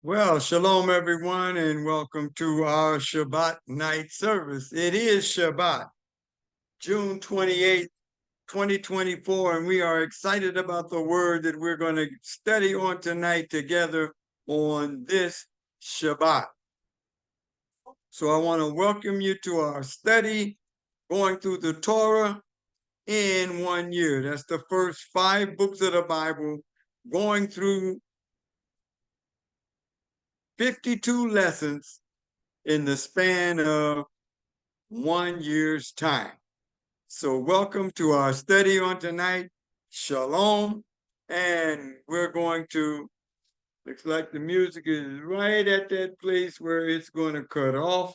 Well, shalom, everyone, and welcome to our Shabbat night service. It is Shabbat, June 28th, 2024, and we are excited about the word that we're going to study on tonight together on this Shabbat. So I want to welcome you to our study, going through the Torah in 1 year. That's the first 5 books of the Bible, going through 52 lessons in the span of 1 year's time. So welcome to our study on tonight, Shalom, and we're going to, looks like the music is right at that place where it's going to cut off.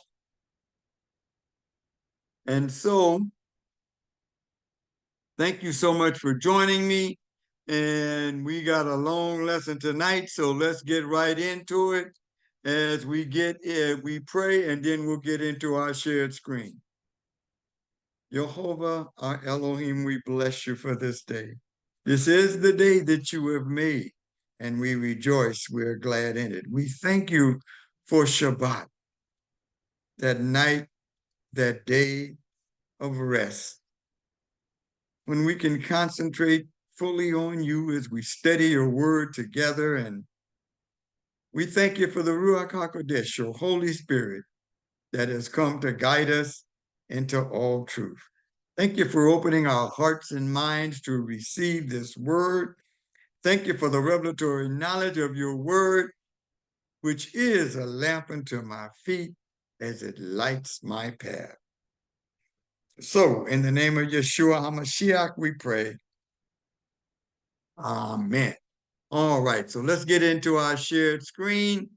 And so, thank you so much for joining me, and we got a long lesson tonight, so let's get right into it as we pray, and then we'll get into our shared screen. Jehovah, our Elohim, we bless you for this day. This is the day that you have made, and we rejoice. We're glad in it. We thank you for Shabbat, that night, that day of rest, when we can concentrate fully on you as we study your word together. And we thank you for the Ruach HaKodesh, your Holy Spirit, that has come to guide us into all truth. Thank you for opening our hearts and minds to receive this word. Thank you for the revelatory knowledge of your word, which is a lamp unto my feet as it lights my path. So, in the name of Yeshua HaMashiach, we pray. Amen. All right, so let's get into our shared screen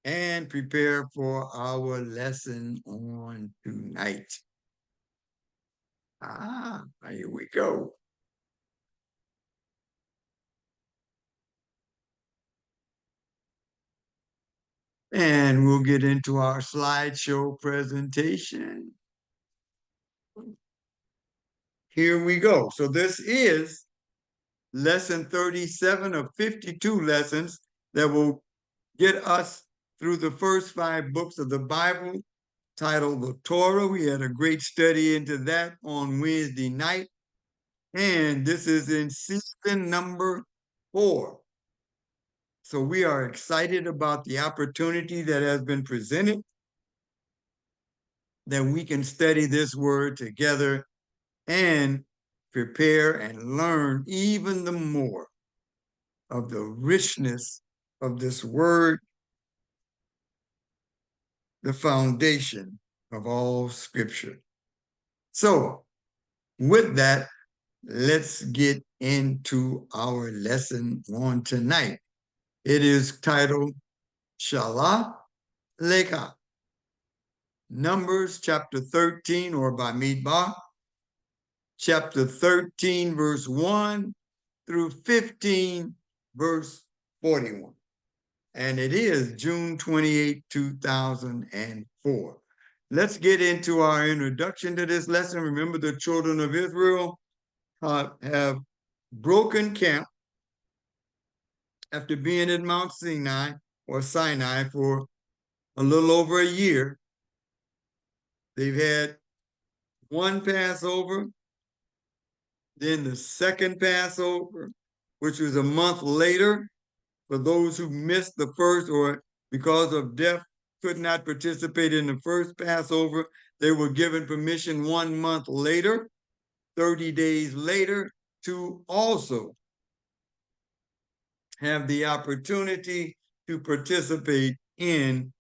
and prepare for our lesson on tonight. Here we go. And we'll get into our slideshow presentation. Here we go. So this is lesson 37 of 52 lessons that will get us through the first 5 books of the Bible, titled the Torah. We had a great study into that on Wednesday night. And this is in season number 4. So we are excited about the opportunity that has been presented, that we can study this word together and prepare and learn even the more of the richness of this word, the foundation of all scripture. So with that, let's get into our lesson on tonight. It is titled Shalach, Lekha. Numbers chapter 13, or Bamidbar, chapter 13, verse 1 through 15, verse 41. And it is June 28, 2004. Let's get into our introduction to this lesson. Remember, the children of Israel have broken camp after being at Mount Sinai for a little over a year. They've had one Passover, then the second Passover, which was a month later. For those who missed the first or because of death could not participate in the first Passover, they were given permission 1 month later, 30 days later, to also have the opportunity to participate in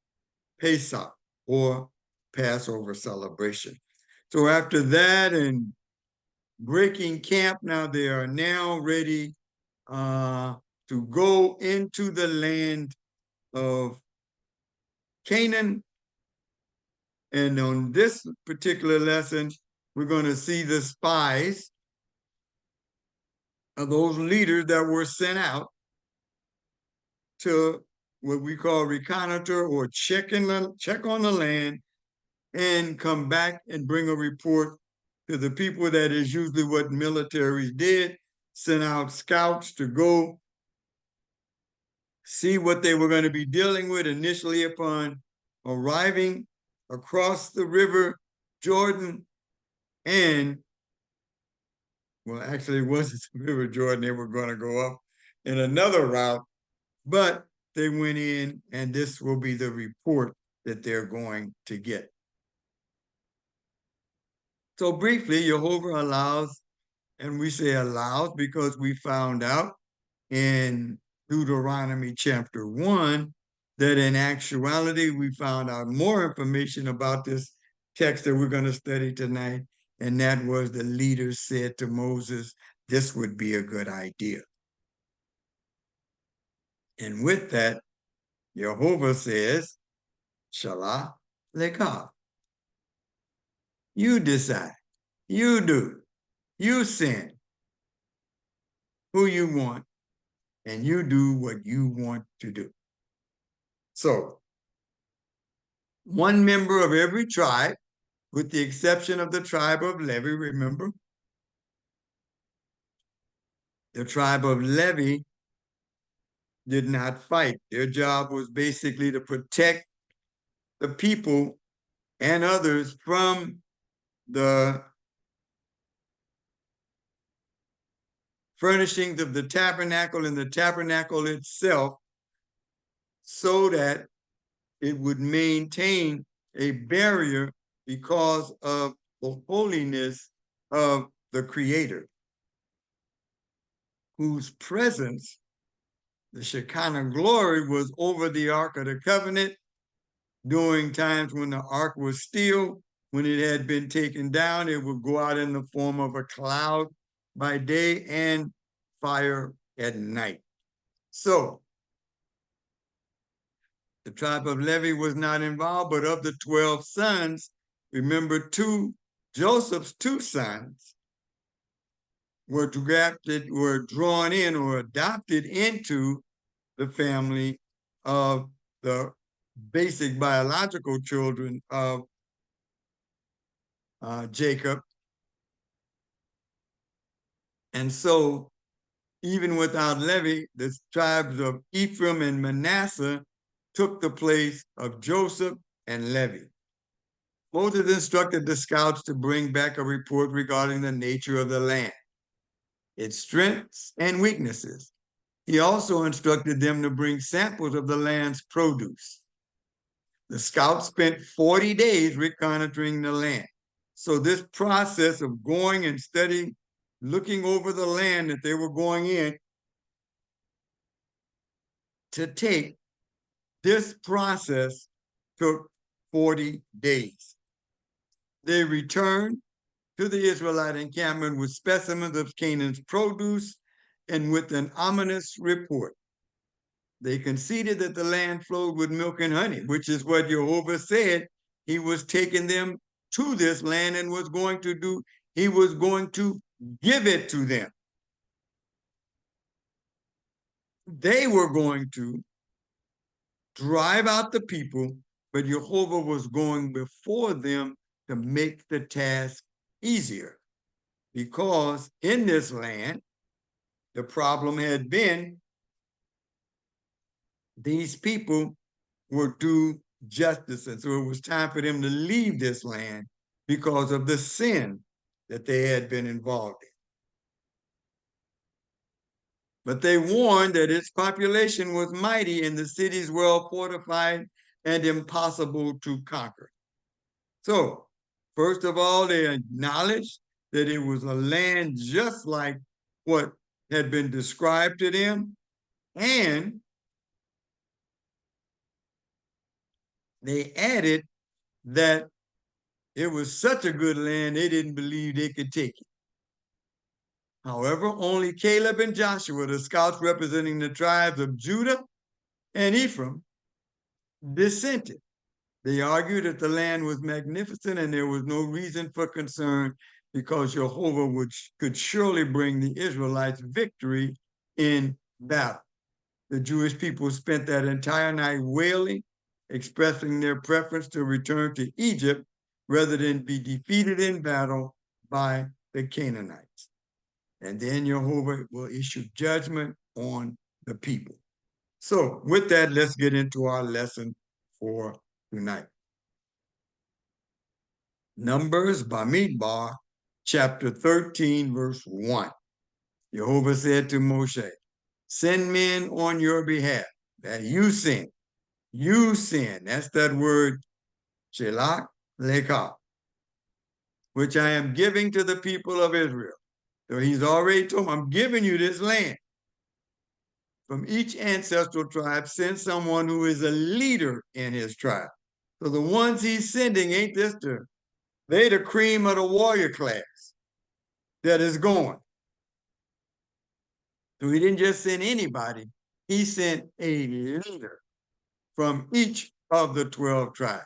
Pesach, or Passover celebration. So after that and breaking camp, now they are now ready to go into the land of Canaan. And on this particular lesson, we're going to see the spies of those leaders that were sent out to what we call reconnoiter, or check on the land and come back and bring a report to the people. That is usually what militaries did, sent out scouts to go see what they were going to be dealing with initially upon arriving across the river Jordan. And, well, actually, it wasn't the river Jordan. They were going to go up in another route, but they went in, and this will be the report that they're going to get. So briefly, Jehovah allows, and we say allows because we found out in Deuteronomy chapter 1 that in actuality we found out more information about this text that we're going to study tonight, and that was the leaders said to Moses, this would be a good idea. And with that, Jehovah says, Shalach, Lekha. You decide, you do, you send who you want, and you do what you want to do. So, one member of every tribe, with the exception of the tribe of Levi, remember? The tribe of Levi did not fight. Their job was basically to protect the people and others from the furnishings of the tabernacle and the tabernacle itself, so that it would maintain a barrier because of the holiness of the Creator, whose presence, the Shekinah glory, was over the Ark of the Covenant during times when the Ark was still. When it had been taken down, it would go out in the form of a cloud by day and fire at night. So the tribe of Levi was not involved, but of the 12 sons, remember Joseph's two sons were drawn in or adopted into the family of the basic biological children of Jacob. And so even without Levi, the tribes of Ephraim and Manasseh took the place of Joseph and Levi. Moses instructed the scouts to bring back a report regarding the nature of the land, its strengths and weaknesses. He also instructed them to bring samples of the land's produce. The scouts spent 40 days reconnoitering the land. So this process of going and studying, looking over the land that they were going in to take, this process took 40 days. They returned to the Israelite encampment with specimens of Canaan's produce and with an ominous report. They conceded that the land flowed with milk and honey, which is what Jehovah said. He was taking them to this land and was going to do, he was going to give it to them. They were going to drive out the people, but Jehovah was going before them to make the task easier. Because in this land, the problem had been these people were due justice. And so it was time for them to leave this land because of the sin that they had been involved in. But they warned that its population was mighty and the cities well fortified and impossible to conquer. So, first of all, they acknowledged that it was a land just like what had been described to them, and they added that it was such a good land, they didn't believe they could take it. However, only Caleb and Joshua, the scouts representing the tribes of Judah and Ephraim, dissented. They argued that the land was magnificent and there was no reason for concern because Jehovah could surely bring the Israelites victory in battle. The Jewish people spent that entire night wailing, expressing their preference to return to Egypt rather than be defeated in battle by the Canaanites. And then Jehovah will issue judgment on the people. So with that, let's get into our lesson for tonight. Numbers Bamidbar, chapter 13, verse 1. Jehovah said to Moshe, send men on your behalf, that you send. You send. That's that word, Shalach, Lekha, which I am giving to the people of Israel. So he's already told them, I'm giving you this land. From each ancestral tribe, send someone who is a leader in his tribe. So the ones he's sending ain't just they the cream of the warrior class that is going. So he didn't just send anybody. He sent a leader from each of the 12 tribes.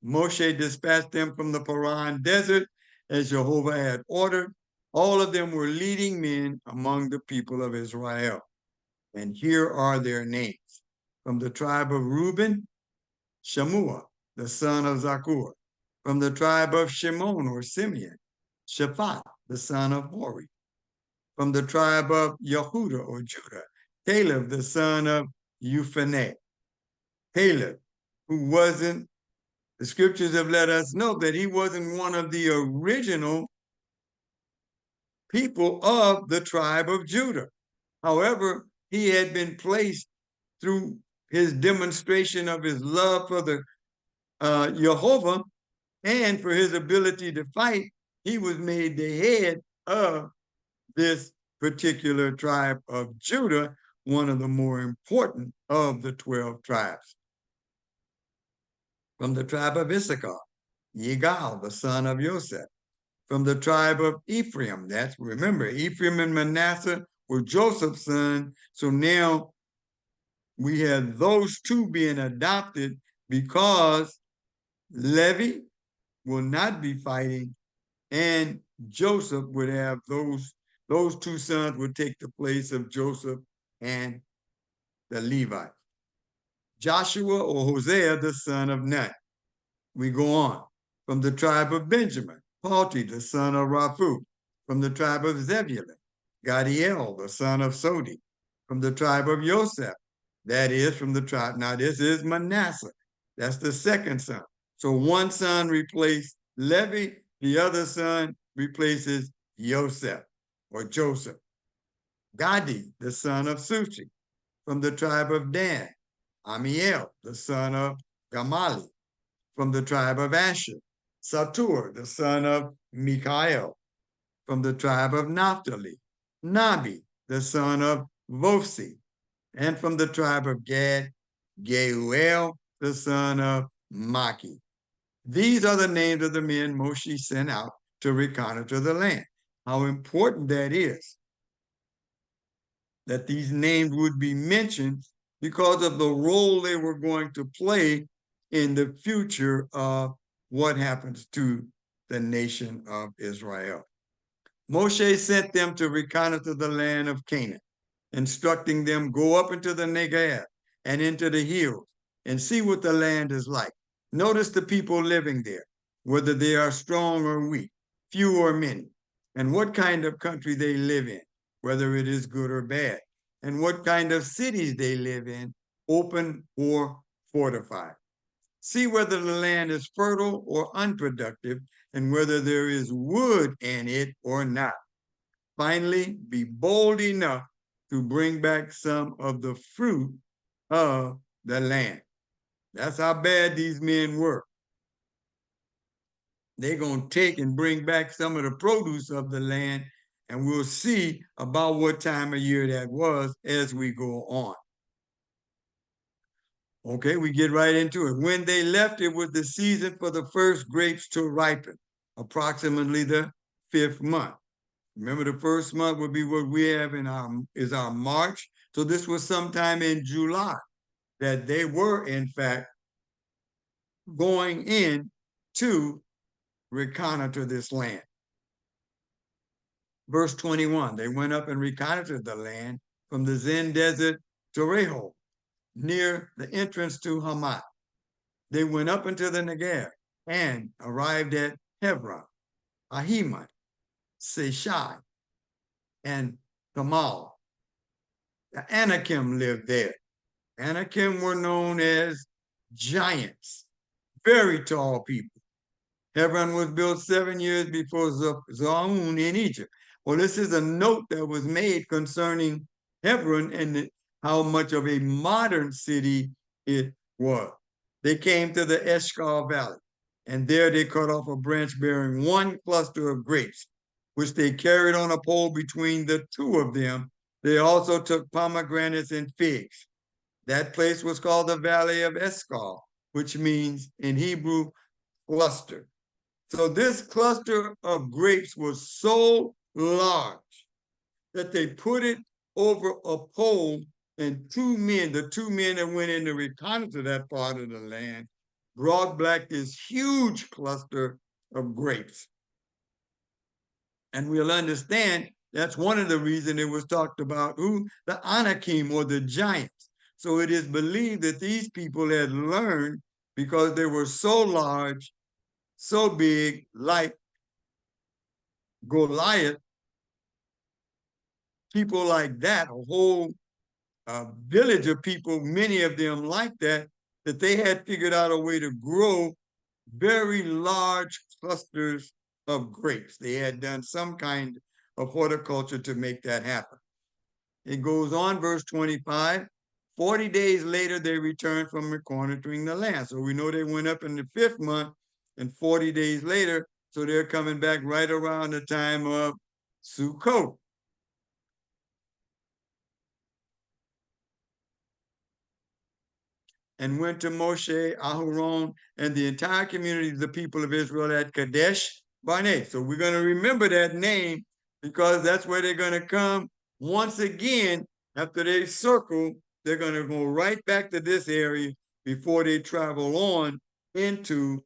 Moshe dispatched them from the Paran desert as Jehovah had ordered. All of them were leading men among the people of Israel. And here are their names. From the tribe of Reuben, Shammua, the son of Zakur. From the tribe of Shimon or Simeon, Shaphat, the son of Hori. From the tribe of Yehuda or Judah, Caleb, the son of Euphane. Caleb, who wasn't, the scriptures have let us know that he wasn't one of the original people of the tribe of Judah. However, he had been placed through his demonstration of his love for the Jehovah and for his ability to fight, he was made the head of this particular tribe of Judah, one of the more important of the 12 tribes. From the tribe of Issachar, Yigal, the son of Joseph. From the tribe of Ephraim, remember, Ephraim and Manasseh were Joseph's son, so now we have those two being adopted because Levi will not be fighting, and Joseph would have those two sons would take the place of Joseph and the Levites. Joshua or Hosea, the son of Nun. We go on. From the tribe of Benjamin, Palti, the son of Raphu. From the tribe of Zebulun, Gadiel, the son of Sodi. From the tribe of Joseph, that is from the tribe, now this is Manasseh. That's the second son. So one son replaced Levi, the other son replaces Joseph or Joseph. Gadi, the son of Sushi. From the tribe of Dan, Amiel, the son of Gamali. From the tribe of Asher, Satur, the son of Mikael. From the tribe of Naphtali, Nabi, the son of Vosi. And from the tribe of Gad, Geuel, the son of Maki. These are the names of the men Moshe sent out to reconnoiter the land. How important that is, that these names would be mentioned because of the role they were going to play in the future of what happens to the nation of Israel. Moshe sent them to reconnoiter the land of Canaan, instructing them, go up into the Negev and into the hills and see what the land is like. Notice the people living there, whether they are strong or weak, few or many, and what kind of country they live in, whether it is good or bad, and what kind of cities they live in, open or fortified. See whether the land is fertile or unproductive, and whether there is wood in it or not. Finally, be bold enough to bring back some of the fruit of the land. That's how bad these men were. They're going to take and bring back some of the produce of the land, and we'll see about what time of year that was as we go on. Okay, we get right into it. When they left, it was the season for the first grapes to ripen, approximately the 5th month. Remember, the first month would be what we have in our March. So this was sometime in July that they were, in fact, going in to reconnoiter this land. Verse 21, they went up and reconnoitered the land from the Zin Desert to Rehob, near the entrance to Hamath. They went up into the Negev and arrived at Hebron, Ahiman, Seshai, and Tamal. The Anakim lived there. Anakim were known as giants, very tall people. Hebron was built 7 years before Zaun in Egypt. Well, this is a note that was made concerning Hebron and how much of a modern city it was. They came to the Eshkol Valley, and there they cut off a branch bearing one cluster of grapes, which they carried on a pole between the two of them. They also took pomegranates and figs. That place was called the Valley of Eshkol, which means in Hebrew, cluster. So this cluster of grapes was so large that they put it over a pole, and the two men that went in to reconnoiter that part of the land, brought back this huge cluster of grapes. And we'll understand that's one of the reasons it was talked about, the Anakim, or the giants. So it is believed that these people had learned, because they were so large, so big, like Goliath, people like that, a whole village of people, many of them like that, that they had figured out a way to grow very large clusters of grapes. They had done some kind of horticulture to make that happen. It goes on, verse 25. 40 days later, they returned from reconnoitering the land. So we know they went up in the 5th month, and 40 days later, so they're coming back right around the time of Sukkot. And went to Moshe, Aharon, and the entire community of the people of Israel at Kadesh Barnea. So we're going to remember that name, because that's where they're going to come once again. After they circle, they're going to go right back to this area before they travel on into,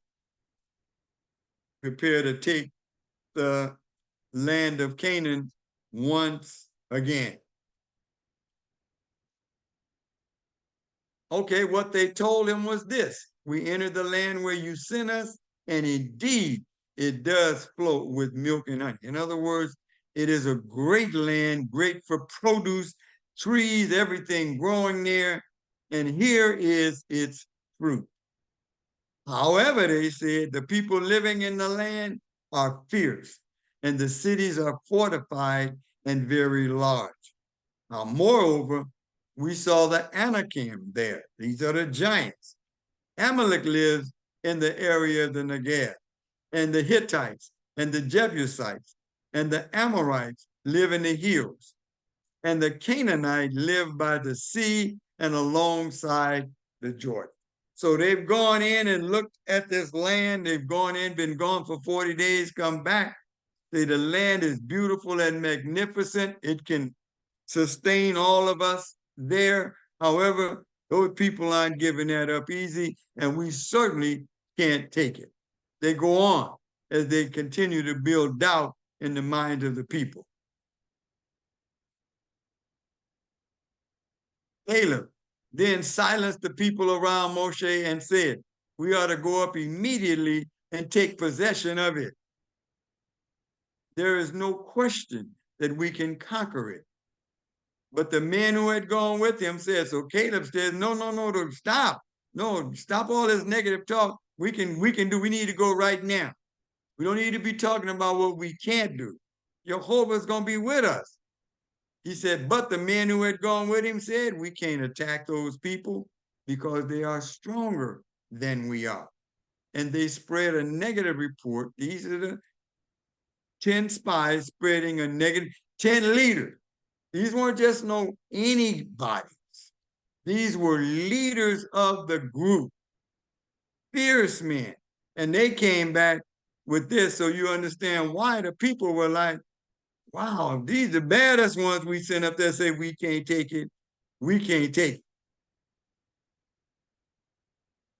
prepare to take the land of Canaan once again. Okay, what they told him was this: we entered the land where you sent us, and indeed it does flow with milk and honey. In other words, it is a great land, great for produce, trees, everything growing there, and here is its fruit. However, they said, the people living in the land are fierce, and the cities are fortified and very large. Now, moreover, we saw the Anakim there. These are the giants. Amalek lives in the area of the Negev, and the Hittites and the Jebusites and the Amorites live in the hills, and the Canaanites live by the sea and alongside the Jordan. So they've gone in and looked at this land. They've gone in, been gone for 40 days, come back. Say the land is beautiful and magnificent. It can sustain all of us there. However, those people aren't giving that up easy, and we certainly can't take it. They go on as they continue to build doubt in the minds of the people. Caleb then silenced the people around Moshe and said, we ought to go up immediately and take possession of it. There is no question that we can conquer it. But the men who had gone with him said, so Caleb said, no, stop. No, stop all this negative talk. We need to go right now. We don't need to be talking about what we can't do. Jehovah's going to be with us. He said, but the men who had gone with him said, we can't attack those people because they are stronger than we are. And they spread a negative report. These are the 10 spies spreading a negative, 10 leaders. These weren't just no anybody. These were leaders of the group, fierce men. And they came back with this, so you understand why the people were like, wow, these are the baddest ones we sent up there, say we can't take it. We can't take it.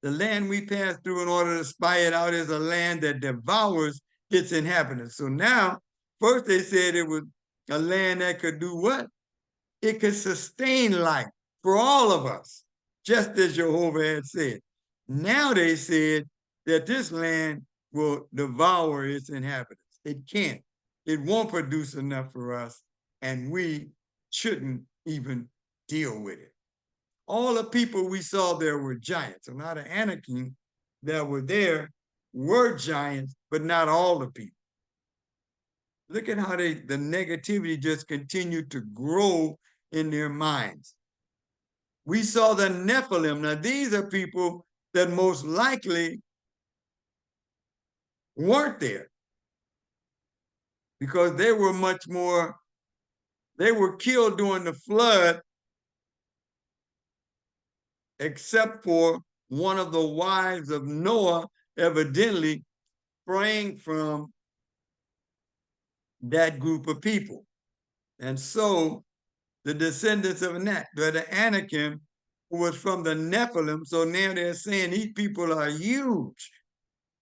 The land we passed through in order to spy it out is a land that devours its inhabitants. So now, first they said it was a land that could do what? It could sustain life for all of us, just as Jehovah had said. Now they said that this land will devour its inhabitants. It can't. It won't produce enough for us, and we shouldn't even deal with it. all the people we saw there were giants. So now the Anakim that were there were giants, but not all the people. Look at how the negativity just continued to grow in their minds. We saw the Nephilim. Now, these are people that most likely weren't there because they were much more, they were killed during the flood, except for one of the wives of Noah, evidently sprang from that group of people. And so the descendants of the Anakim, who was from the Nephilim, so now they're saying these people are huge.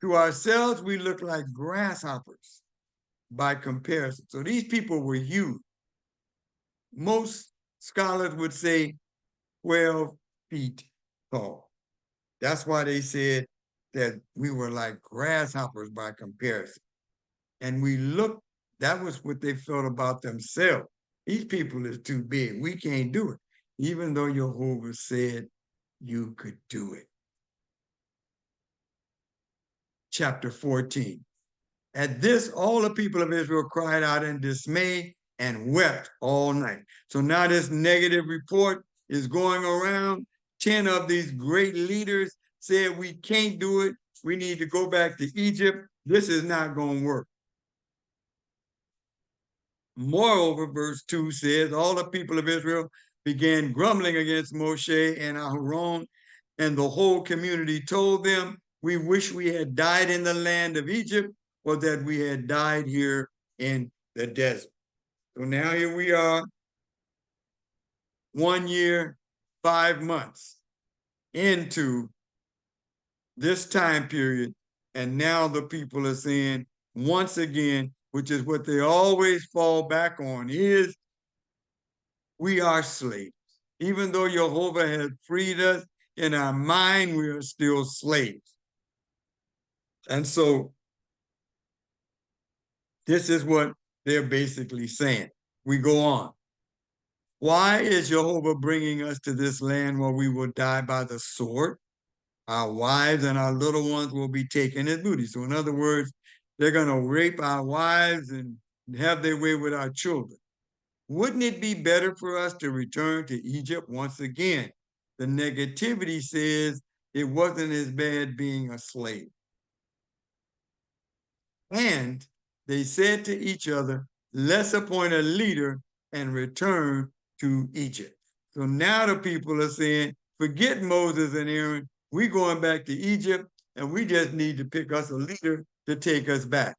To ourselves, we look like grasshoppers by comparison. So these people were huge. Most scholars would say 12 feet tall. That's why they said that we were like grasshoppers by comparison. And we looked, that was what they felt about themselves. These people is too big. We can't do it. Even though Jehovah said you could do it. Chapter 14. At this, all the people of Israel cried out in dismay and wept all night. So now this negative report is going around. 10 of these great leaders said, we can't do it. We need to go back to Egypt. This is not going to work. Moreover, verse 2 says, all the people of Israel began grumbling against Moshe and Aaron, and the whole community told them, we wish we had died in the land of Egypt, or that we had died here in the desert. So now here we are, 1 year, 5 months into this time period, and now the people are saying, once again, which is what they always fall back on, is we are slaves. Even though Jehovah has freed us, in our mind, we are still slaves. And so this is what they're basically saying. We go on. Why is Jehovah bringing us to this land where we will die by the sword? Our wives and our little ones will be taken as booty. So in other words, they're going to rape our wives and have their way with our children. Wouldn't it be better for us to return to Egypt once again? The negativity says it wasn't as bad being a slave. And they said to each other, let's appoint a leader and return to Egypt. So now the people are saying, forget Moses and Aaron. We're going back to Egypt, and we just need to pick us a leader to take us back.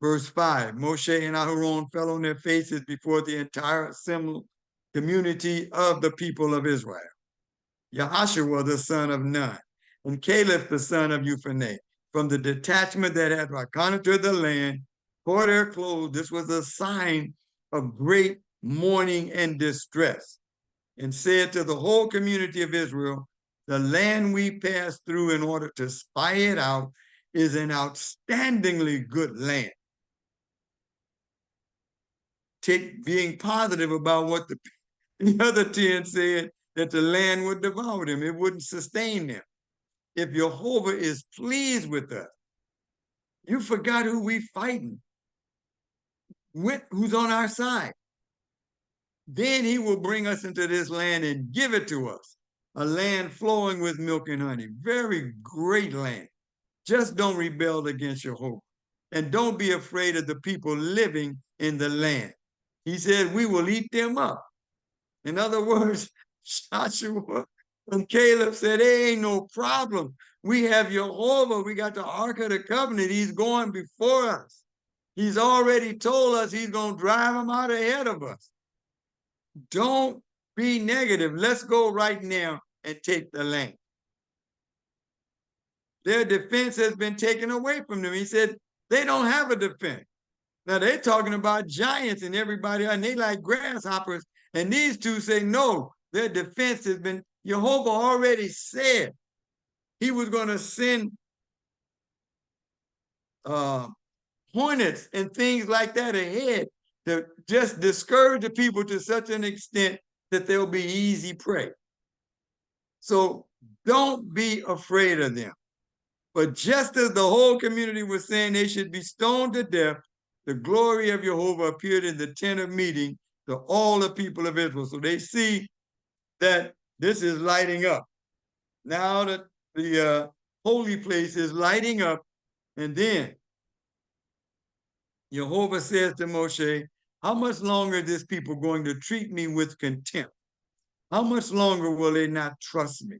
Verse 5, Moshe and Aaron fell on their faces before the entire assembled community of the people of Israel. Yahashua, the son of Nun, and Caleb, the son of Jephunneh, from the detachment that had reconnoitered the land, tore their clothes. This was a sign of great mourning and distress, and said to the whole community of Israel, the land we passed through in order to spy it out is an outstandingly good land. Being positive about what the other 10 said, that the land would devour them. It wouldn't sustain them. If Jehovah is pleased with us, you forgot who we fighting, who's on our side. Then he will bring us into this land and give it to us, a land flowing with milk and honey, very great land. Just don't rebel against Jehovah, and don't be afraid of the people living in the land. He said, we will eat them up. In other words, Joshua and Caleb said, there ain't no problem. We have Jehovah. We got the Ark of the Covenant. He's going before us. He's already told us he's going to drive them out ahead of us. Don't be negative. Let's go right now and take the land. Their defense has been taken away from them. He said, they don't have a defense. Now they're talking about giants and everybody, and they like grasshoppers. And these two say, no, their defense has been, Jehovah already said he was going to send hornets and things like that ahead to just discourage the people to such an extent that they'll be easy prey. So don't be afraid of them. But just as the whole community was saying they should be stoned to death, the glory of Jehovah appeared in the tent of meeting to all the people of Israel. So they see that this is lighting up. Now that the holy place is lighting up, and then Jehovah says to Moshe, how much longer are this people going to treat me with contempt? How much longer will they not trust me?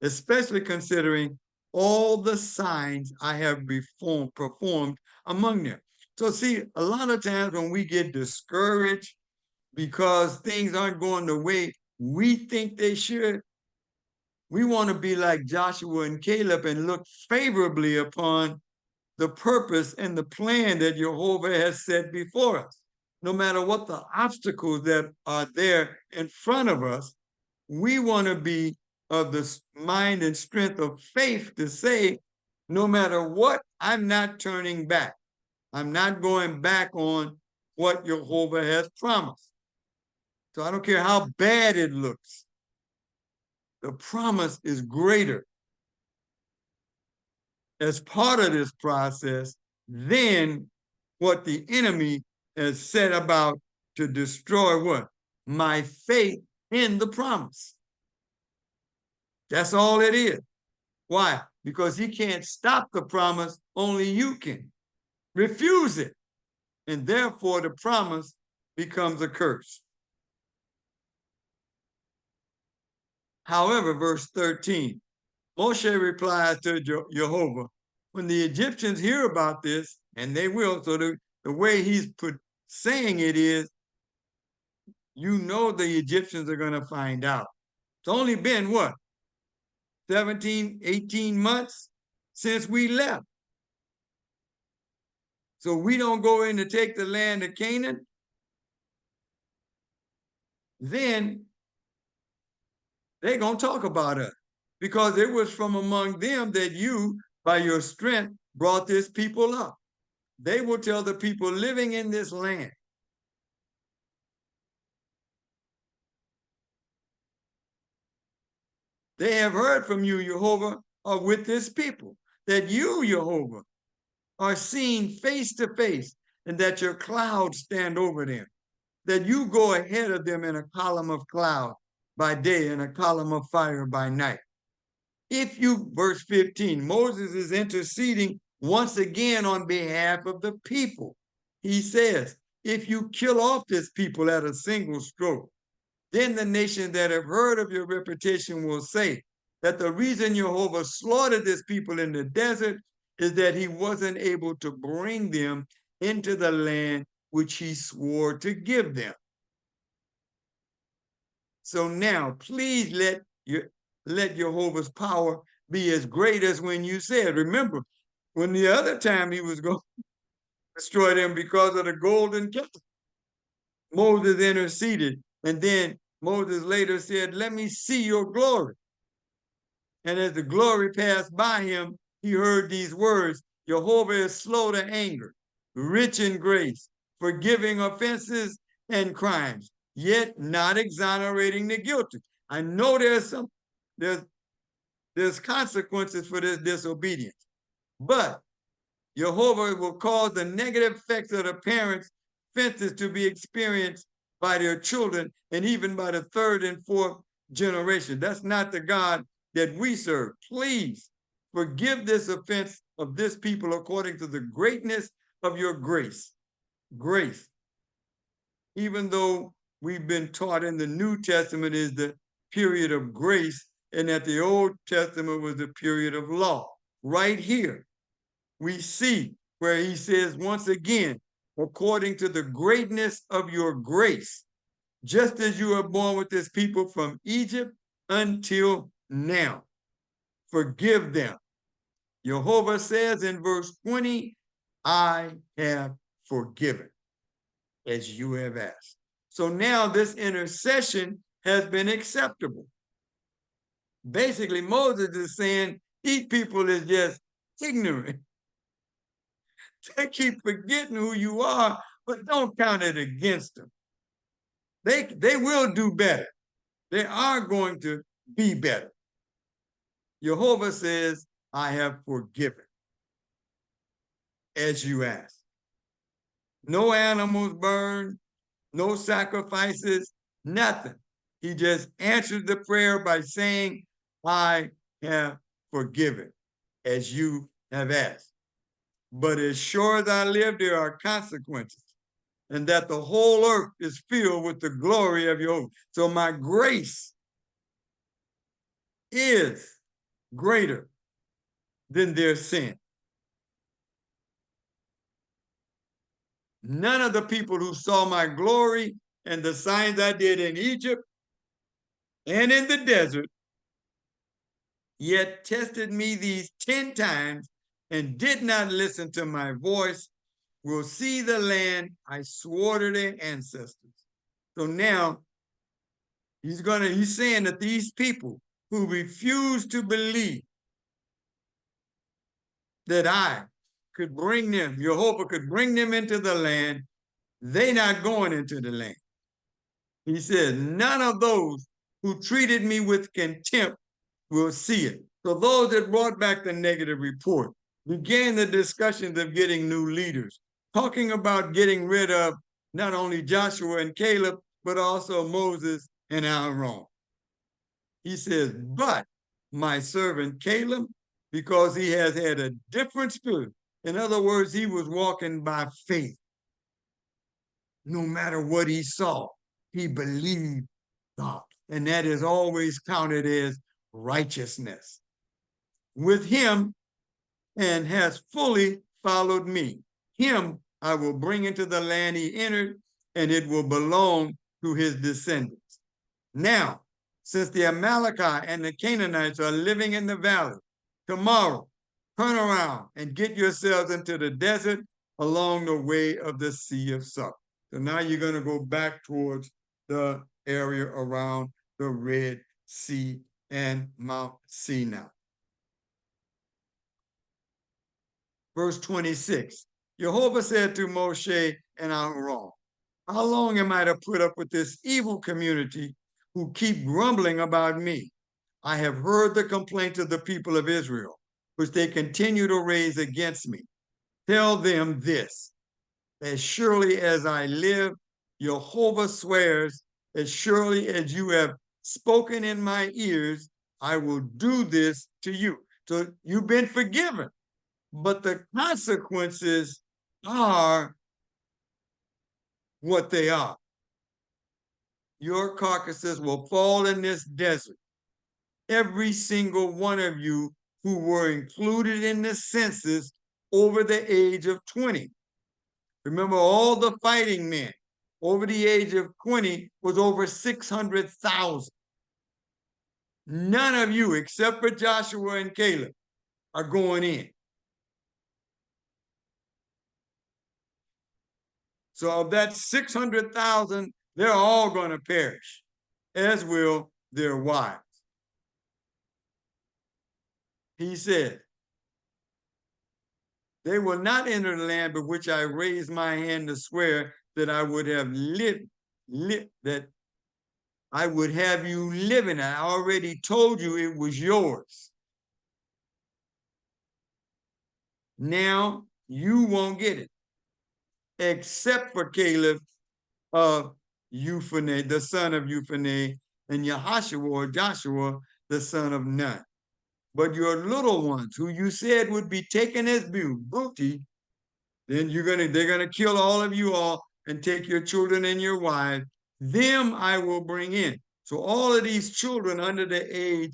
Especially considering all the signs I have performed among them. So see, a lot of times when we get discouraged because things aren't going the way we think they should, we want to be like Joshua and Caleb and look favorably upon the purpose and the plan that Jehovah has set before us. No matter what the obstacles that are there in front of us, we want to be of the mind and strength of faith to say, no matter what, I'm not turning back. I'm not going back on what Jehovah has promised. So I don't care how bad it looks. The promise is greater as part of this process than what the enemy has set about to destroy what? My faith in the promise. That's all it is. Why? Because he can't stop the promise, only you can. Refuse it. And therefore the promise becomes a curse. However, verse 13, Moshe replies to Jehovah, when the Egyptians hear about this, and they will, so the way he's saying it is, you know the Egyptians are going to find out. It's only been what? 17, 18 months since we left. So we don't go in to take the land of Canaan, then they're going to talk about us, because it was from among them that you, by your strength, brought this people up. They will tell the people living in this land. They have heard from you, Jehovah, are with this people, that you, Jehovah, are seen face to face, and that your clouds stand over them, that you go ahead of them in a column of cloud by day and a column of fire by night. If you, verse 15, Moses is interceding once again on behalf of the people. He says, if you kill off this people at a single stroke, then the nations that have heard of your reputation will say that the reason Jehovah slaughtered this people in the desert is that he wasn't able to bring them into the land which he swore to give them. So now, please let Jehovah's power be as great as when you said. Remember, when the other time he was going to destroy them because of the golden calf, Moses interceded, and then Moses later said, let me see your glory. And as the glory passed by him, he heard these words, Jehovah is slow to anger, rich in grace, forgiving offenses and crimes, yet not exonerating the guilty. I know there's consequences for this disobedience, but Jehovah will cause the negative effects of the parents' offenses to be experienced by their children and even by the third and fourth generation. That's not the God that we serve. Please forgive this offense of this people according to the greatness of your grace. Grace. Even though we've been taught in the New Testament is the period of grace, and that the Old Testament was the period of law. Right here, we see where he says once again, according to the greatness of your grace, just as you are born with this people from Egypt until now, forgive them. Jehovah says in verse 20, I have forgiven as you have asked. So now this intercession has been acceptable. Basically, Moses is saying these people is just ignorant. They keep forgetting who you are, but don't count it against them. They will do better. They are going to be better. Jehovah says, I have forgiven, as you asked. No animals burned, no sacrifices, nothing. He just answered the prayer by saying, I have forgiven, as you have asked. But as sure as I live, there are consequences, and that the whole earth is filled with the glory of your. So my grace is greater than their sin. None of the people who saw my glory and the signs I did in Egypt and in the desert, yet tested me these 10 times and did not listen to my voice, will see the land I swore to their ancestors. So now he's saying that these people who refuse to believe that I could bring them, Jehovah could bring them into the land, they not going into the land. He said, none of those who treated me with contempt will see it. So those that brought back the negative report began the discussions of getting new leaders, talking about getting rid of not only Joshua and Caleb, but also Moses and Aaron. He says, but my servant Caleb, because he has had a different spirit. In other words, he was walking by faith. No matter what he saw, he believed God. And that is always counted as righteousness. With him, and has fully followed me. Him I will bring into the land he entered, and it will belong to his descendants. Now, since the Amalekite and the Canaanites are living in the valley, tomorrow, turn around and get yourselves into the desert along the way of the Sea of Salt. So now you're going to go back towards the area around the Red Sea and Mount Sinai. Verse 26, Jehovah said to Moshe and Aaron, how long am I to put up with this evil community who keep grumbling about me? I have heard the complaints of the people of Israel, which they continue to raise against me. Tell them this, as surely as I live, Jehovah swears, as surely as you have spoken in my ears, I will do this to you. So you've been forgiven, but the consequences are what they are. Your carcasses will fall in this desert. Every single one of you who were included in the census over the age of 20. Remember, all the fighting men over the age of 20 was over 600,000. None of you, except for Joshua and Caleb, are going in. So of that 600,000, they're all going to perish, as will their wives. He said, they will not enter the land by which I raised my hand to swear that I would have that I would have you live in. I already told you it was yours. Now you won't get it, except for Caleb of Euphane, the son of Euphane, and Yahashua or Joshua, the son of Nun. But your little ones, who you said would be taken as booty, then they're gonna kill all of you all and take your children and your wives. Them I will bring in. So all of these children under the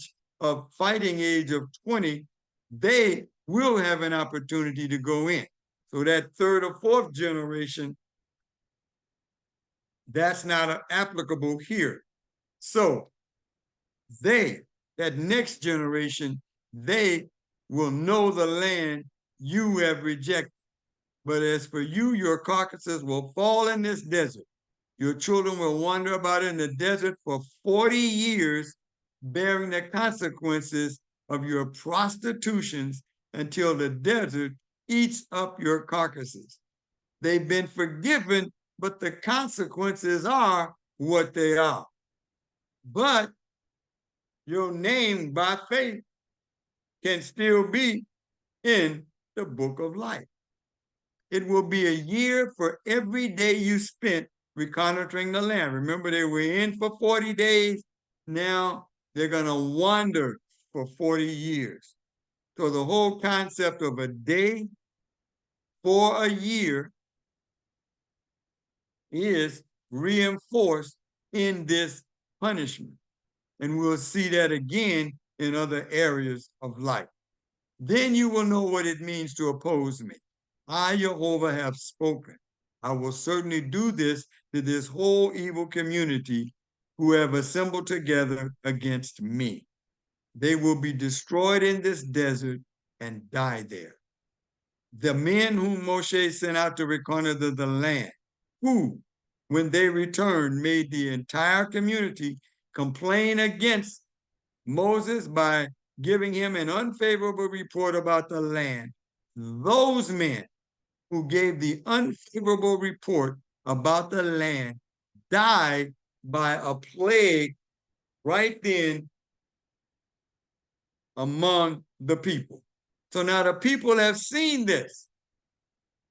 fighting age of 20, they will have an opportunity to go in. So that third or fourth generation, that's not applicable here. So that next generation, they will know the land you have rejected. But as for you, your carcasses will fall in this desert. Your children will wander about in the desert for 40 years, bearing the consequences of your prostitutions until the desert eats up your carcasses. They've been forgiven, but the consequences are what they are. But your name by faith can still be in the book of life. It will be a year for every day you spent reconnoitering the land. Remember, they were in for 40 days. Now they're going to wander for 40 years. So the whole concept of a day for a year is reinforced in this punishment. And we'll see that again in other areas of life. Then you will know what it means to oppose me. I, Jehovah, have spoken. I will certainly do this to this whole evil community who have assembled together against me. They will be destroyed in this desert and die there. The men whom Moshe sent out to reconnoiter the land, who, when they returned, made the entire community complain against Moses by giving him an unfavorable report about the land. Those men who gave the unfavorable report about the land died by a plague right then among the people. So now the people have seen this.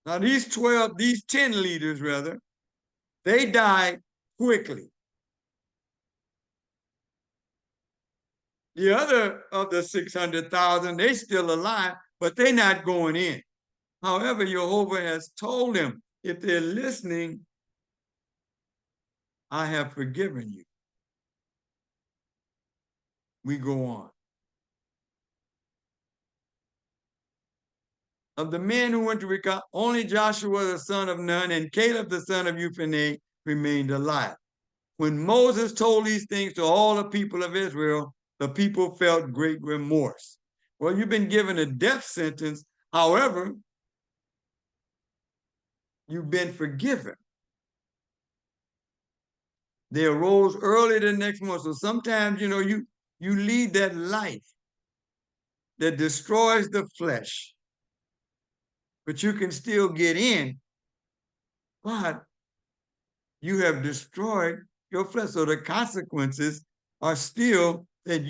Now these 10 leaders rather, they died quickly. The other of the 600,000, they still alive, but they're not going in. However, Jehovah has told them, if they're listening, I have forgiven you. We go on. Of the men who went to recon, only Joshua the son of Nun and Caleb the son of Jephunneh remained alive. When Moses told these things to all the people of Israel, the people felt great remorse. Well, you've been given a death sentence. However, you've been forgiven. They arose early the next morning. So sometimes, you lead that life that destroys the flesh, but you can still get in, but you have destroyed your flesh. So the consequences are still that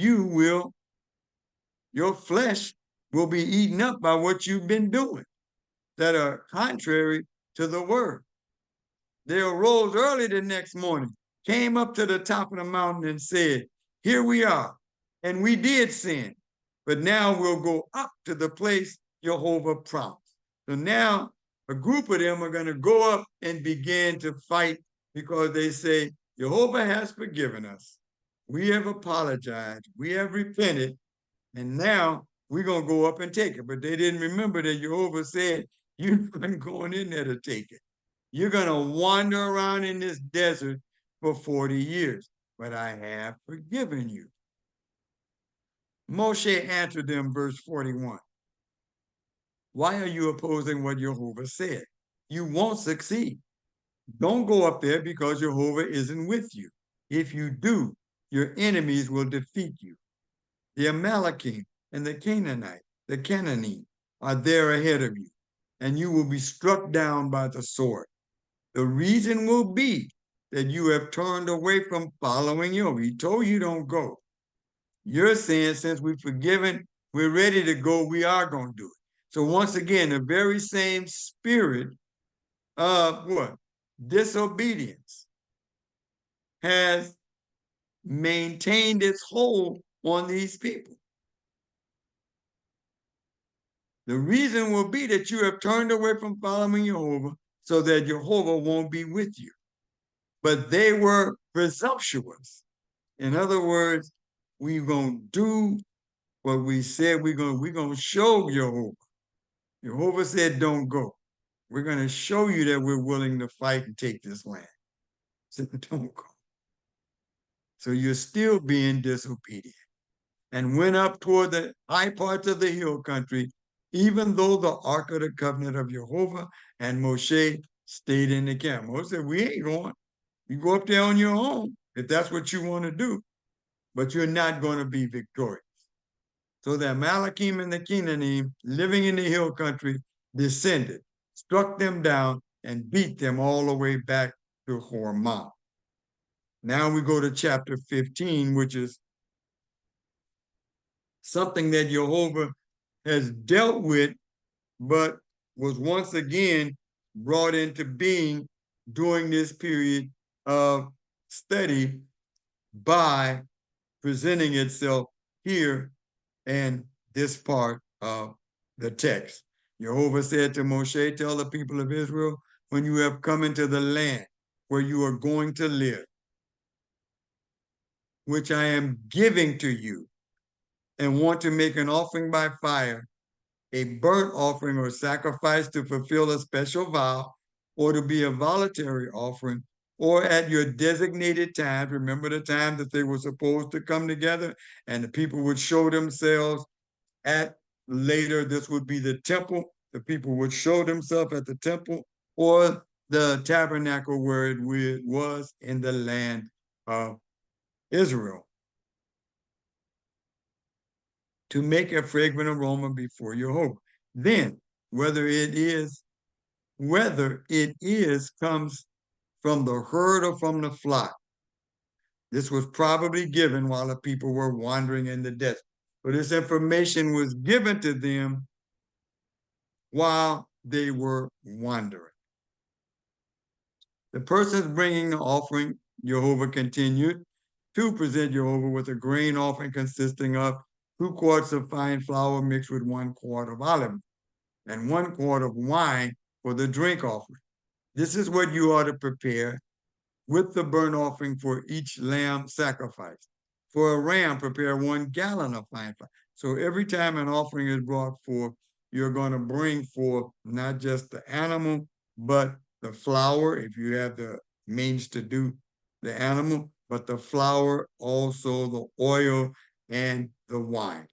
your flesh will be eaten up by what you've been doing that are contrary to the word. They arose early the next morning, came up to the top of the mountain and said, here we are, and we did sin, but now we'll go up to the place Jehovah promised. So now a group of them are going to go up and begin to fight because they say, Jehovah has forgiven us. We have apologized. We have repented. And now we're going to go up and take it. But they didn't remember that Jehovah said, you're not going in there to take it. You're going to wander around in this desert for 40 years. But I have forgiven you. Moshe answered them, verse 41. Why are you opposing what Jehovah said? You won't succeed. Don't go up there because Jehovah isn't with you. If you do, your enemies will defeat you. The Amalekim and the Canaanite, the Canaanite, are there ahead of you, and you will be struck down by the sword. The reason will be that you have turned away from following Jehovah. He told you don't go. You're saying since we've forgiven, we're ready to go, we are going to do it. So once again, the very same spirit of what? Disobedience has maintained its hold on these people. The reason will be that you have turned away from following Jehovah so that Jehovah won't be with you. But they were presumptuous. In other words, we're going to do what we said we're going to show Jehovah. Jehovah said, don't go. We're going to show you that we're willing to fight and take this land. So don't go. So you're still being disobedient. And went up toward the high parts of the hill country, even though the Ark of the Covenant of Jehovah and Moshe stayed in the camp. Moshe said, we ain't going. You go up there on your own if that's what you want to do, but you're not going to be victorious. So the Amalekim and the Canaanite living in the hill country descended, struck them down, and beat them all the way back to Hormah. Now we go to chapter 15, which is something that Jehovah has dealt with, but was once again brought into being during this period of study by presenting itself here in this part of the text. Jehovah said to Moshe, tell the people of Israel, when you have come into the land where you are going to live, which I am giving to you, and want to make an offering by fire, a burnt offering or sacrifice to fulfill a special vow, or to be a voluntary offering, or at your designated times. Remember the time that they were supposed to come together and the people would show themselves at later. This would be the temple. The people would show themselves at the temple or the tabernacle where it was in the land of Israel, to make a fragrant aroma before Jehovah. Then, whether it is comes from the herd or from the flock. This was probably given while the people were wandering in the desert. So this information was given to them while they were wandering. The persons bringing the offering, Jehovah continued, to present Jehovah with a grain offering consisting of 2 quarts of fine flour mixed with 1 quart of olive and 1 quart of wine for the drink offering. This is what you are to prepare with the burnt offering for each lamb sacrifice. For a ram, prepare 1 gallon of fine flour. So every time an offering is brought forth, you're going to bring forth not just the animal, but the flour, if you have the means to do the animal, but the flour, also the oil, and the wine.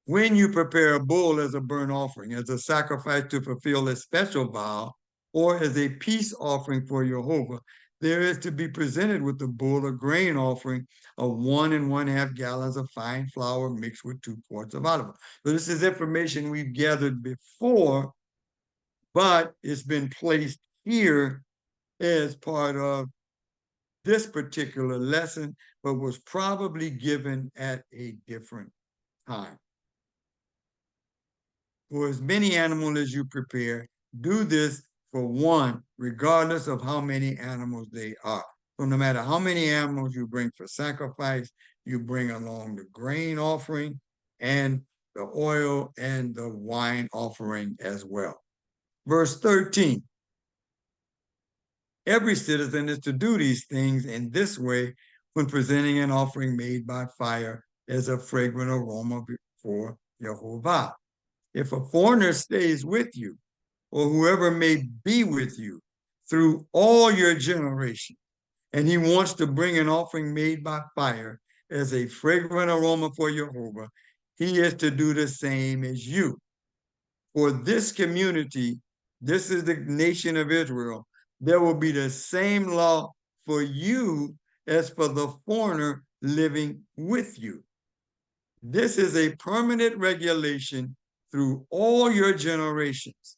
When you prepare a bull as a burnt offering, as a sacrifice to fulfill a special vow, or as a peace offering for Jehovah, there is to be presented with the bull a grain offering of 1 1/2 gallons of fine flour mixed with 2 quarts of olive oil. So this is information we've gathered before, but it's been placed here as part of this particular lesson, but was probably given at a different time. For as many animals as you prepare, do this for one, regardless of how many animals they are. So no matter how many animals you bring for sacrifice, you bring along the grain offering and the oil and the wine offering as well. Verse 13, every citizen is to do these things in this way when presenting an offering made by fire as a fragrant aroma before Jehovah. If a foreigner stays with you, or whoever may be with you through all your generations, and he wants to bring an offering made by fire as a fragrant aroma for Jehovah, he is to do the same as you. For this community, this is the nation of Israel, there will be the same law for you as for the foreigner living with you. This is a permanent regulation through all your generations.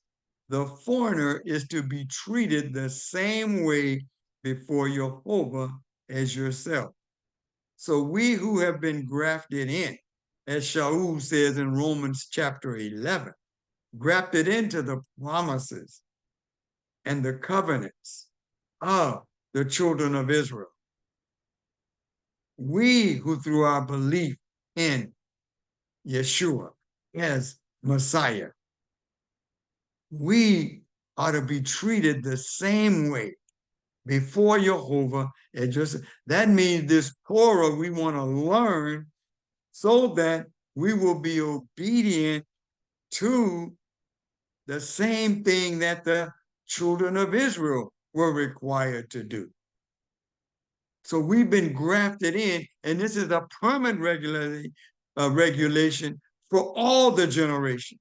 The foreigner is to be treated the same way before Jehovah as yourself. So we who have been grafted in, as Shaul says in Romans chapter 11, grafted into the promises and the covenants of the children of Israel. We who through our belief in Yeshua as Messiah, we are to be treated the same way before Jehovah. That means this Torah we want to learn so that we will be obedient to the same thing that the children of Israel were required to do. So we've been grafted in, and this is a permanent regulation for all the generations.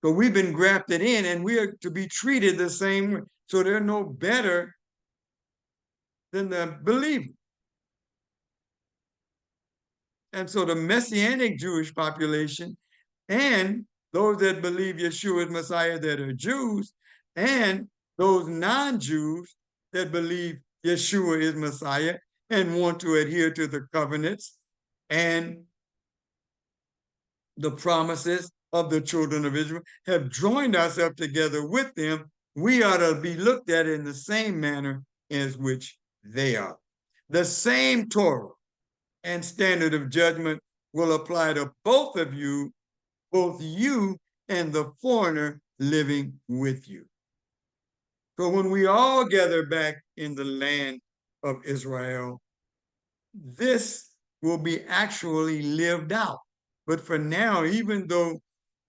So we've been grafted in, and we are to be treated the same way. So they're no better than the believer. And so the Messianic Jewish population and those that believe Yeshua is Messiah that are Jews, and those non-Jews that believe Yeshua is Messiah, and want to adhere to the covenants and the promises of the children of Israel, have joined ourselves together with them, we ought to be looked at in the same manner as which they are. The same Torah and standard of judgment will apply to both you and the foreigner living with you. So when we all gather back in the land of Israel, this will be actually lived out. But for now, even though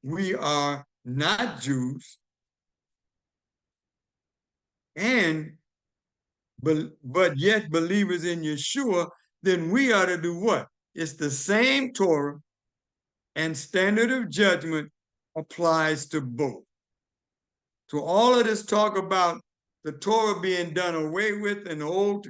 we are not Jews, and but yet believers in Yeshua, then we ought to do what? It's the same Torah and standard of judgment applies to both. So all of this talk about the Torah being done away with and old,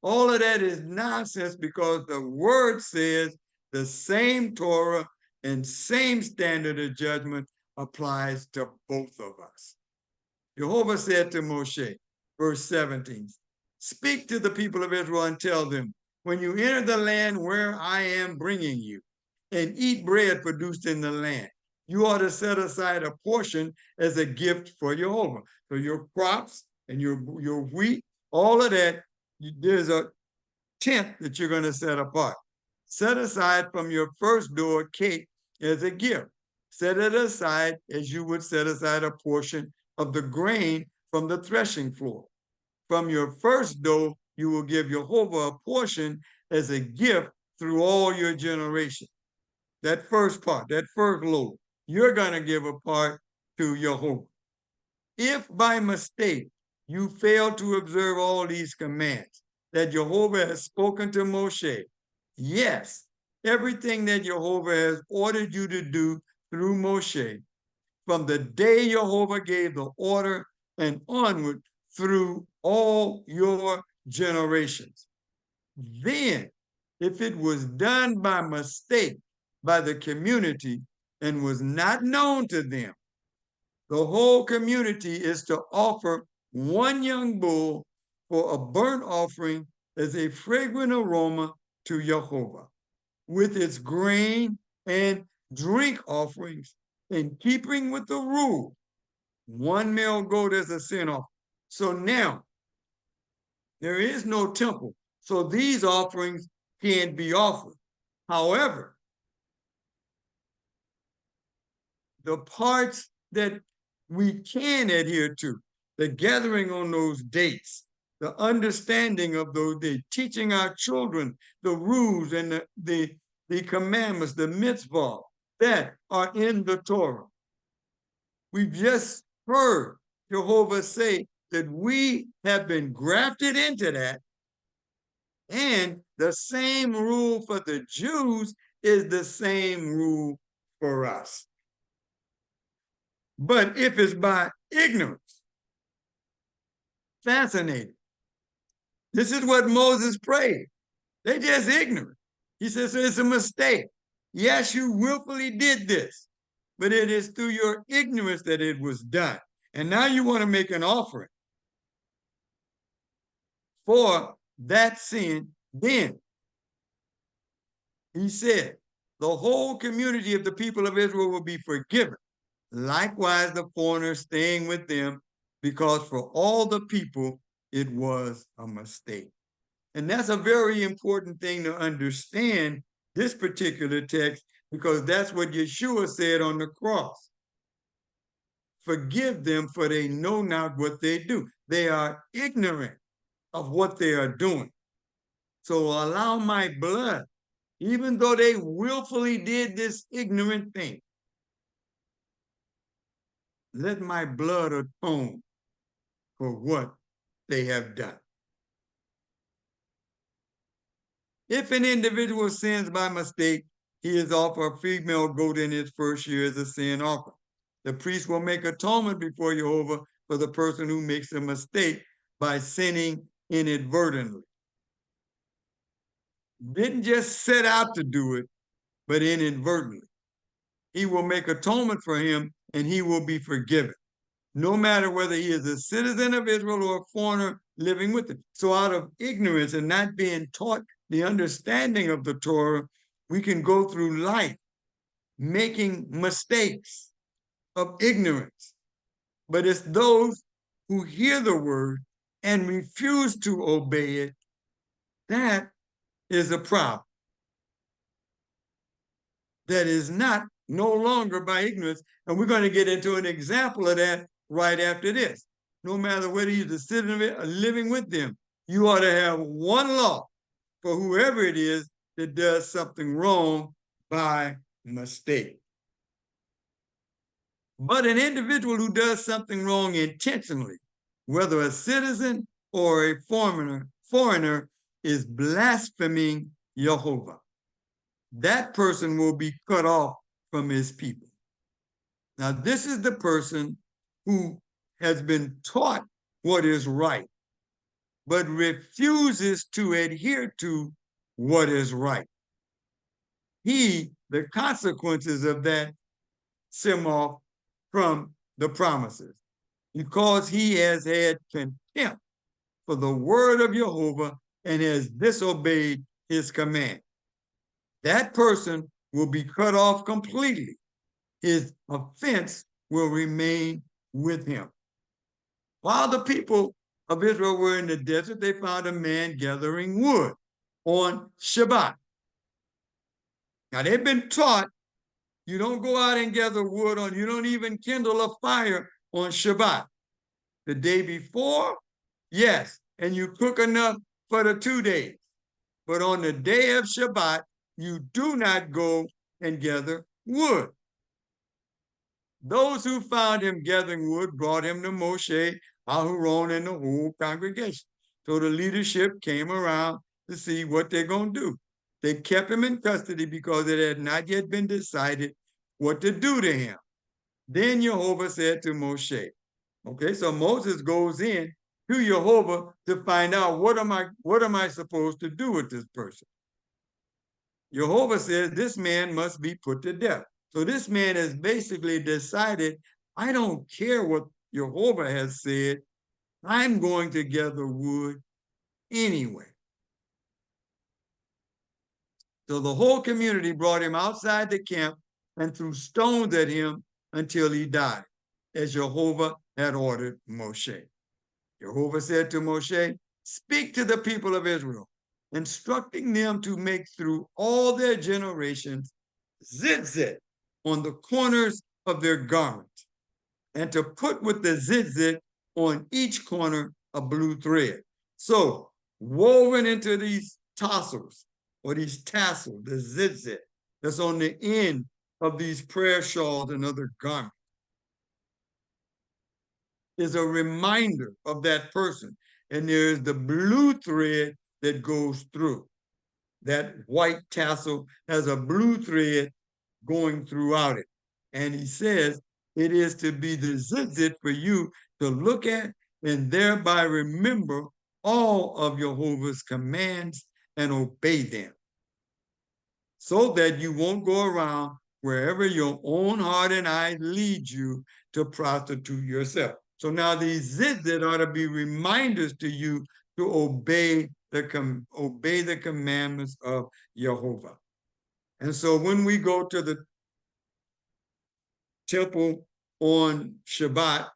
all of that is nonsense, because the word says the same Torah and same standard of judgment applies to both of us. Jehovah said to Moshe, verse 17, speak to the people of Israel and tell them, when you enter the land where I am bringing you, and eat bread produced in the land, you ought to set aside a portion as a gift for Jehovah. So your crops and your wheat, all of that, there's a tenth that you're going to set apart. Set aside from your first door cake as a gift. Set it aside as you would set aside a portion of the grain from the threshing floor. From your first dough, you will give Jehovah a portion as a gift through all your generations. That first part, that first loaf, you're going to give a part to Jehovah. If by mistake you fail to observe all these commands that Jehovah has spoken to Moshe, yes, everything that Jehovah has ordered you to do through Moshe, from the day Jehovah gave the order and onward through all your generations. Then, if it was done by mistake by the community and was not known to them, the whole community is to offer one young bull for a burnt offering as a fragrant aroma to Jehovah, with its grain and drink offerings, in keeping with the rule, one male goat as a sin offering. So now, there is no temple, so these offerings can't be offered. However, the parts that we can adhere to, the gathering on those dates, the understanding of those dates, teaching our children the rules and the commandments, the mitzvah that are in the Torah. We've just heard Jehovah say that we have been grafted into that, and the same rule for the Jews is the same rule for us. But if it's by ignorance, fascinating. This is what Moses prayed. They're just ignorant. He says, so it's a mistake. Yes, you willfully did this, but it is through your ignorance that it was done. And now you want to make an offering for that sin. Then he said, the whole community of the people of Israel will be forgiven. Likewise, the foreigners staying with them, because for all the people, it was a mistake. And that's a very important thing to understand, this particular text, because that's what Yeshua said on the cross. Forgive them, for they know not what they do. They are ignorant of what they are doing. So allow my blood, even though they willfully did this ignorant thing, let my blood atone for what they have done. If an individual sins by mistake, he is offered a female goat in his first year as a sin offering. The priest will make atonement before Jehovah for the person who makes a mistake by sinning inadvertently. Didn't just set out to do it, but inadvertently. He will make atonement for him, and he will be forgiven, no matter whether he is a citizen of Israel or a foreigner living with it. So out of ignorance and not being taught the understanding of the Torah, we can go through life making mistakes of ignorance. But it's those who hear the word and refuse to obey it, that is a problem. That is not no longer by ignorance. And we're going to get into an example of that right after this. No matter whether you're sitting or living with them, you ought to have one law for whoever it is that does something wrong by mistake. But an individual who does something wrong intentionally, whether a citizen or a foreigner is blaspheming Jehovah. That person will be cut off from his people. Now, this is the person who has been taught what is right, but refuses to adhere to what is right. The consequences of that stem off from the promises, because he has had contempt for the word of Jehovah and has disobeyed his command. That person will be cut off completely. His offense will remain with him. While the people of Israel were in the desert, they found a man gathering wood on Shabbat. Now, they've been taught you don't go out and gather wood you don't even kindle a fire on Shabbat. The day before, yes, and you cook enough for the 2 days. But on the day of Shabbat, you do not go and gather wood. Those who found him gathering wood brought him to Moshe, Aharon, and the whole congregation. So the leadership came around to see what they're going to do. They kept him in custody because it had not yet been decided what to do to him. Then Jehovah said to Moshe, okay, so Moses goes in to Jehovah to find out what am I supposed to do with this person? Jehovah says this man must be put to death. So this man has basically decided, I don't care what Jehovah has said, I'm going to gather wood anyway. So the whole community brought him outside the camp and threw stones at him until he died, as Jehovah had ordered Moshe. Jehovah said to Moshe, speak to the people of Israel, instructing them to make through all their generations zitzit on the corners of their garments, and to put with the zitzit on each corner a blue thread. So woven into these tassels, or these tassels, the zitzit, that's on the end of these prayer shawls and other garments, is a reminder of that person. And there's the blue thread that goes through. That white tassel has a blue thread going throughout it. And he says it is to be the zitzit for you to look at and thereby remember all of Jehovah's commands and obey them, so that you won't go around wherever your own heart and eyes lead you to prostitute yourself. So now these zitzit ought to be reminders to you to obey the commandments of Jehovah. And so when we go to the temple on Shabbat,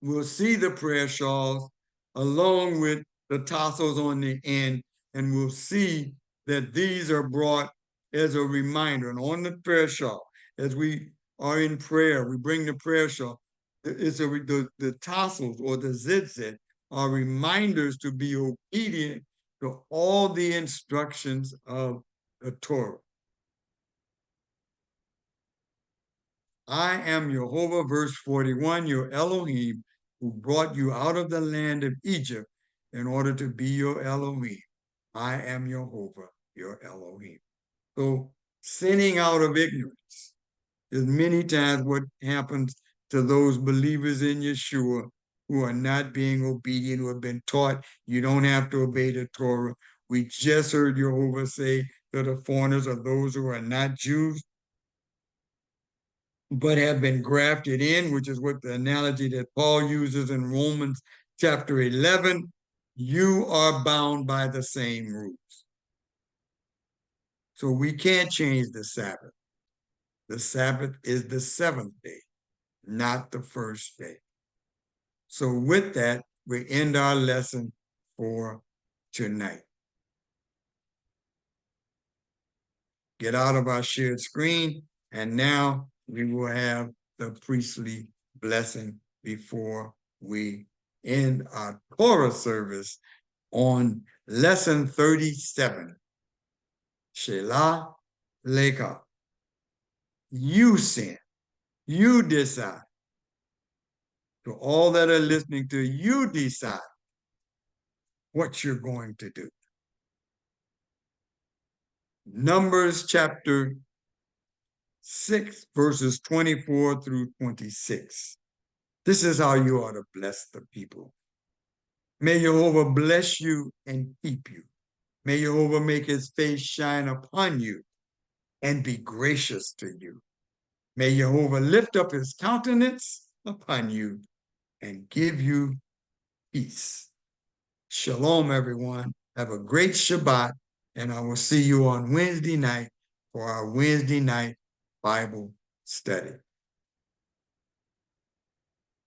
we'll see the prayer shawls along with the tassels on the end, and we'll see that these are brought as a reminder. And on the prayer shawl, as we are in prayer, we bring the prayer shawl. The tassels or the zitzit are reminders to be obedient to all the instructions of the Torah. I am Jehovah, verse 41, your Elohim, who brought you out of the land of Egypt in order to be your Elohim. I am Jehovah, your Elohim. So sinning out of ignorance is many times what happens to those believers in Yeshua who are not being obedient, who have been taught you don't have to obey the Torah. We just heard Jehovah say that the foreigners are those who are not Jews, but have been grafted in, which is what the analogy that Paul uses in Romans chapter 11, you are bound by the same rules. So we can't change the Sabbath. The Sabbath is the seventh day, not the first day. So with that, we end our lesson for tonight. Get out of our shared screen, and now we will have the priestly blessing before we end our Torah service on lesson 37. Shalach, Lekha. You sin. You decide. To all that are listening to, you decide what you're going to do. Numbers chapter 6, verses 24 through 26. This is how you ought to bless the people. May Jehovah bless you and keep you. May Jehovah make his face shine upon you and be gracious to you. May Jehovah lift up his countenance upon you and give you peace. Shalom, everyone. Have a great Shabbat, and I will see you on Wednesday night for our Wednesday night Bible study.